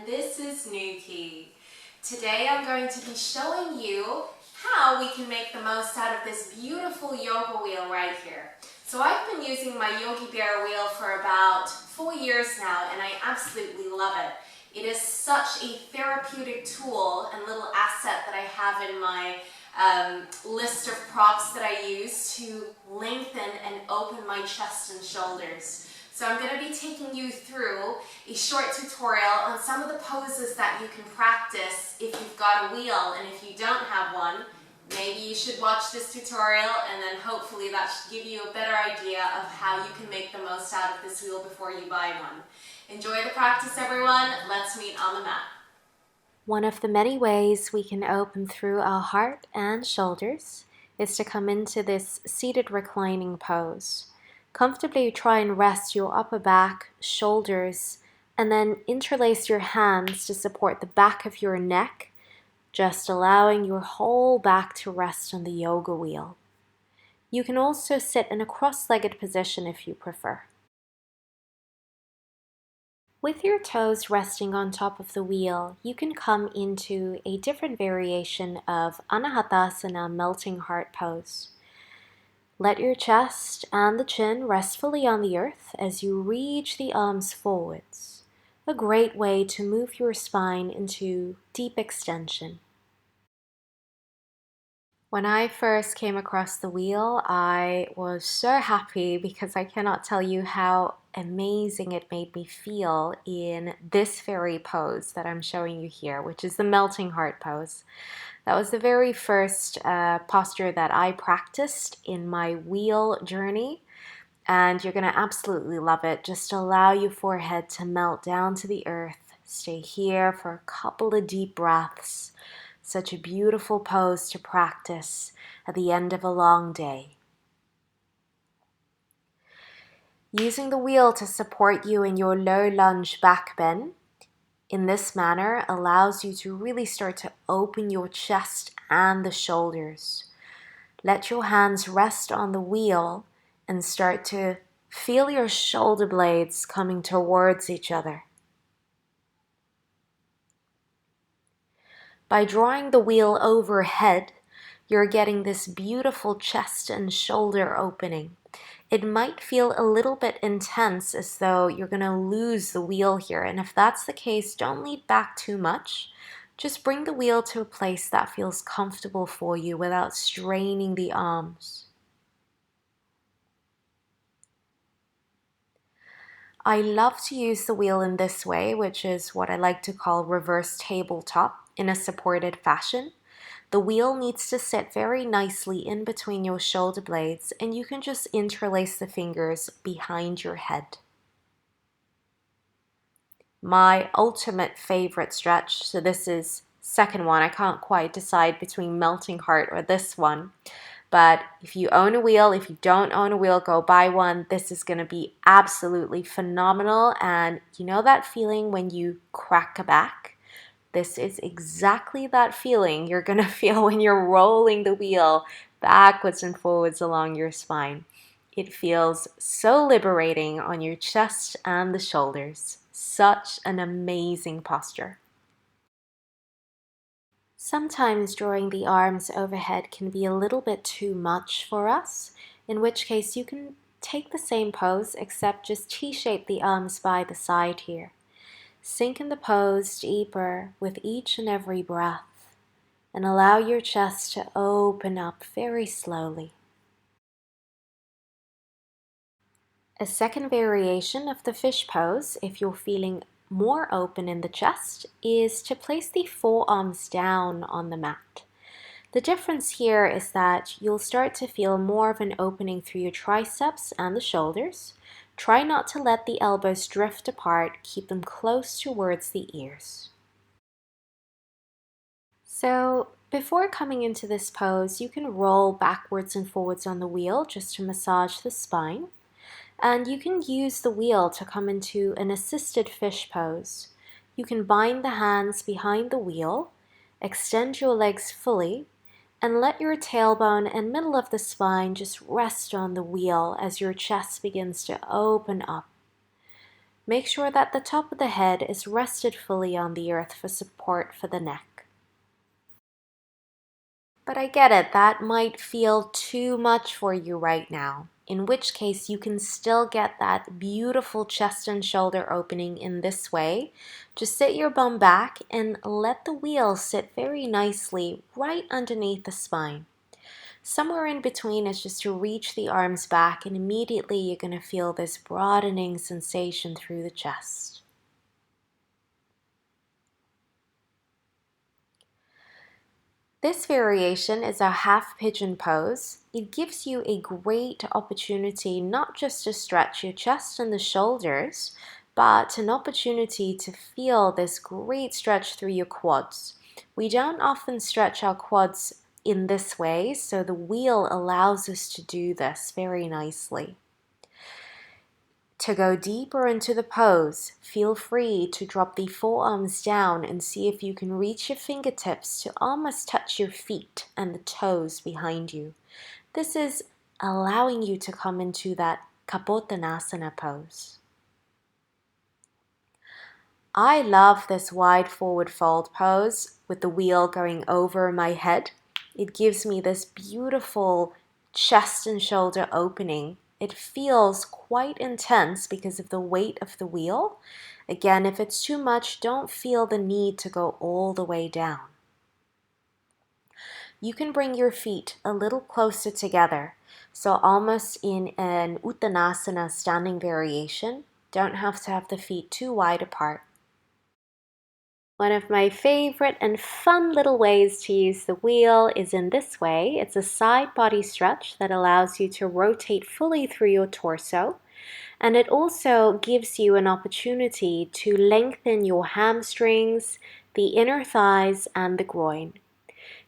and this is Nuki. Today I'm going to be showing you how we can make the most out of this beautiful yoga wheel right here. So I've been using my Yogi Bear wheel for about 4 years now, and I absolutely love it. It is such a therapeutic tool and little asset that I have in my list of props that I use to lengthen and open my chest and shoulders. So I'm going to be taking you through a short tutorial on some of the poses that you can practice if you've got a wheel, and if you don't have one, maybe you should watch this tutorial and then hopefully that should give you a better idea of how you can make the most out of this wheel before you buy one. Enjoy the practice, everyone. Let's meet on the mat. One of the many ways we can open through our heart and shoulders is to come into this seated reclining pose. Comfortably try and rest your upper back, shoulders, and then interlace your hands to support the back of your neck, just allowing your whole back to rest on the yoga wheel. You can also sit in a cross-legged position if you prefer. With your toes resting on top of the wheel, you can come into a different variation of Anahatasana melting heart pose. Let your chest and the chin rest fully on the earth as you reach the arms forwards. A great way to move your spine into deep extension. When I first came across the wheel, I was so happy because I cannot tell you how amazing it made me feel in this very pose that I'm showing you here, which is the melting heart pose. That was the very first posture that I practiced in my wheel journey, and you're going to absolutely love it. Just allow your forehead to melt down to the earth. Stay here for a couple of deep breaths. Such a beautiful pose to practice at the end of a long day. Using the wheel to support you in your low lunge back bend in this manner allows you to really start to open your chest and the shoulders. Let your hands rest on the wheel and start to feel your shoulder blades coming towards each other. By drawing the wheel overhead, you're getting this beautiful chest and shoulder opening. It might feel a little bit intense, as though you're going to lose the wheel here, and if that's the case, don't lean back too much. Just bring the wheel to a place that feels comfortable for you without straining the arms. I love to use the wheel in this way, which is what I like to call reverse tabletop, in a supported fashion. The wheel needs to sit very nicely in between your shoulder blades, and you can just interlace the fingers behind your head. My ultimate favorite stretch, so this is second one, I can't quite decide between melting heart or this one. But if you own a wheel, if you don't own a wheel, go buy one. This is going to be absolutely phenomenal. And you know that feeling when you crack a back? This is exactly that feeling you're going to feel when you're rolling the wheel backwards and forwards along your spine. It feels so liberating on your chest and the shoulders. Such an amazing posture. Sometimes drawing the arms overhead can be a little bit too much for us, in which case you can take the same pose except just T-shape the arms by the side here. Sink in the pose deeper with each and every breath and allow your chest to open up very slowly. A second variation of the fish pose, if you're feeling more open in the chest, is to place the forearms down on the mat. The difference here is that you'll start to feel more of an opening through your triceps and the shoulders. Try not to let the elbows drift apart, keep them close towards the ears. So before coming into this pose, you can roll backwards and forwards on the wheel just to massage the spine. And you can use the wheel to come into an assisted fish pose. You can bind the hands behind the wheel, extend your legs fully, and let your tailbone and middle of the spine just rest on the wheel as your chest begins to open up. Make sure that the top of the head is rested fully on the earth for support for the neck. But I get it, that might feel too much for you right now, in which case you can still get that beautiful chest and shoulder opening in this way. Just sit your bum back and let the wheel sit very nicely right underneath the spine. Somewhere in between is just to reach the arms back, and immediately you're going to feel this broadening sensation through the chest. This variation is a half pigeon pose. It gives you a great opportunity not just to stretch your chest and the shoulders, but an opportunity to feel this great stretch through your quads. We don't often stretch our quads in this way, so the wheel allows us to do this very nicely. To go deeper into the pose, feel free to drop the forearms down and see if you can reach your fingertips to almost touch your feet and the toes behind you. This is allowing you to come into that Kapotanasana pose. I love this wide forward fold pose with the wheel going over my head. It gives me this beautiful chest and shoulder opening. It feels quite intense because of the weight of the wheel. Again, if it's too much, don't feel the need to go all the way down. You can bring your feet a little closer together, so almost in an Uttanasana standing variation. Don't have to have the feet too wide apart. One of my favorite and fun little ways to use the wheel is in this way. It's a side body stretch that allows you to rotate fully through your torso, and it also gives you an opportunity to lengthen your hamstrings, the inner thighs, and the groin.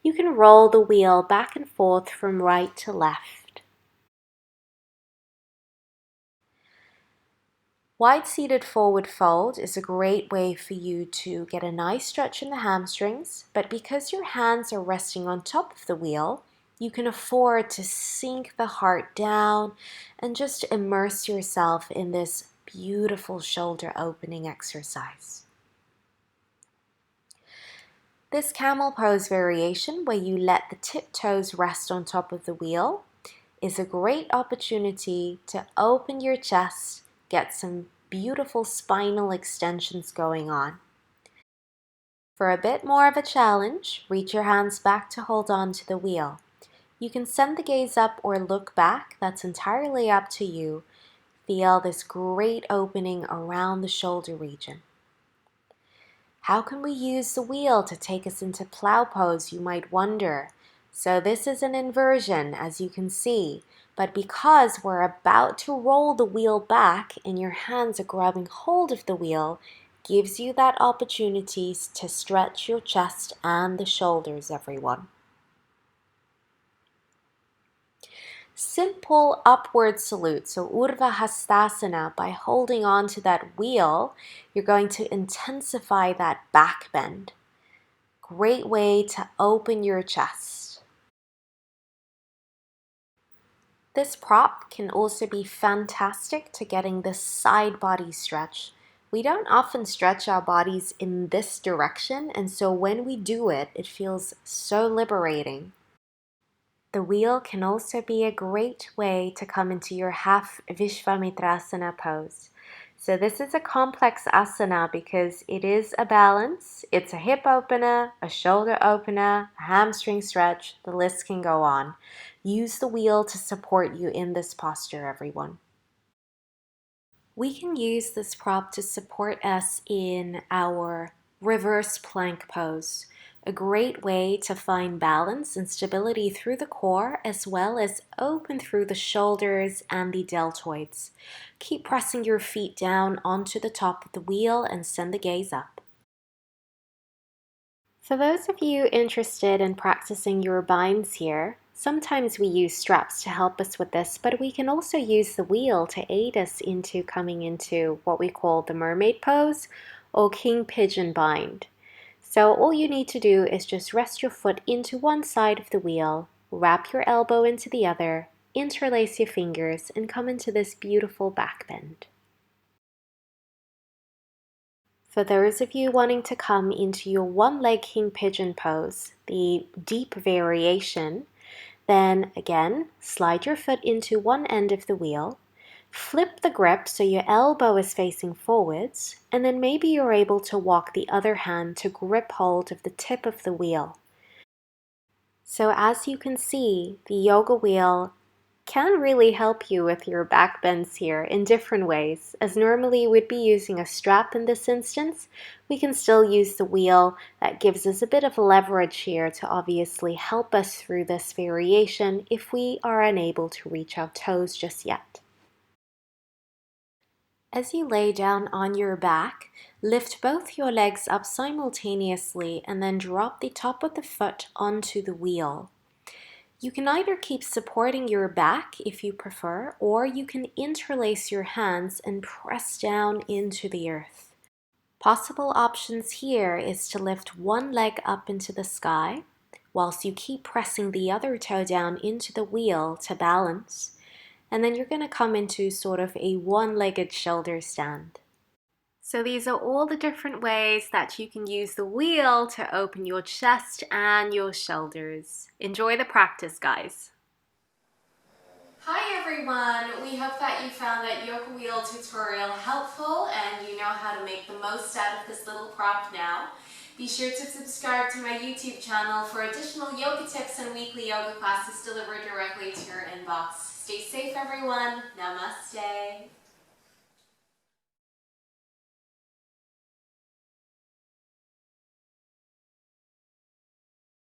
You can roll the wheel back and forth from right to left. Wide-seated forward fold is a great way for you to get a nice stretch in the hamstrings, but because your hands are resting on top of the wheel, you can afford to sink the heart down and just immerse yourself in this beautiful shoulder opening exercise. This camel pose variation, where you let the tip toes rest on top of the wheel, is a great opportunity to open your chest, get some beautiful spinal extensions going on. For a bit more of a challenge, reach your hands back to hold on to the wheel. You can send the gaze up or look back, that's entirely up to you. Feel this great opening around the shoulder region. How can we use the wheel to take us into plough pose, you might wonder? So this is an inversion, as you can see, but because we're about to roll the wheel back and your hands are grabbing hold of the wheel, gives you that opportunity to stretch your chest and the shoulders, everyone. Simple upward salute, so Urdhva Hastasana. By holding on to that wheel, you're going to intensify that back bend. Great way to open your chest. This prop can also be fantastic to getting this side body stretch. We don't often stretch our bodies in this direction, and so when we do it, it feels so liberating. The wheel can also be a great way to come into your half VISVAMITRASANA pose. So this is a complex asana because it is a balance. It's a hip opener, a shoulder opener, a hamstring stretch. The list can go on. Use the wheel to support you in this posture, everyone. We can use this prop to support us in our reverse plank pose. A great way to find balance and stability through the core, as well as open through the shoulders and the deltoids. Keep pressing your feet down onto the top of the wheel and send the gaze up. For those of you interested in practicing your binds here, sometimes we use straps to help us with this, but we can also use the wheel to aid us into coming into what we call the mermaid pose or king pigeon bind. So all you need to do is just rest your foot into one side of the wheel, wrap your elbow into the other, interlace your fingers, and come into this beautiful back bend. For those of you wanting to come into your one-leg king pigeon pose, the deep variation, then again, slide your foot into one end of the wheel, flip the grip so your elbow is facing forwards, and then maybe you're able to walk the other hand to grip hold of the tip of the wheel. So as you can see, the yoga wheel can really help you with your back bends here in different ways. As normally we'd be using a strap in this instance, we can still use the wheel. That gives us a bit of leverage here to obviously help us through this variation if we are unable to reach our toes just yet. As you lay down on your back, lift both your legs up simultaneously and then drop the top of the foot onto the wheel. You can either keep supporting your back if you prefer, or you can interlace your hands and press down into the earth. Possible options here is to lift one leg up into the sky, whilst you keep pressing the other toe down into the wheel to balance, and then you're going to come into sort of a one-legged shoulder stand. So these are all the different ways that you can use the wheel to open your chest and your shoulders. Enjoy the practice, guys. Hi everyone! We hope that you found that yoga wheel tutorial helpful and you know how to make the most out of this little prop now. Be sure to subscribe to my YouTube channel for additional yoga tips and weekly yoga classes delivered directly to your inbox. Stay safe everyone. Namaste.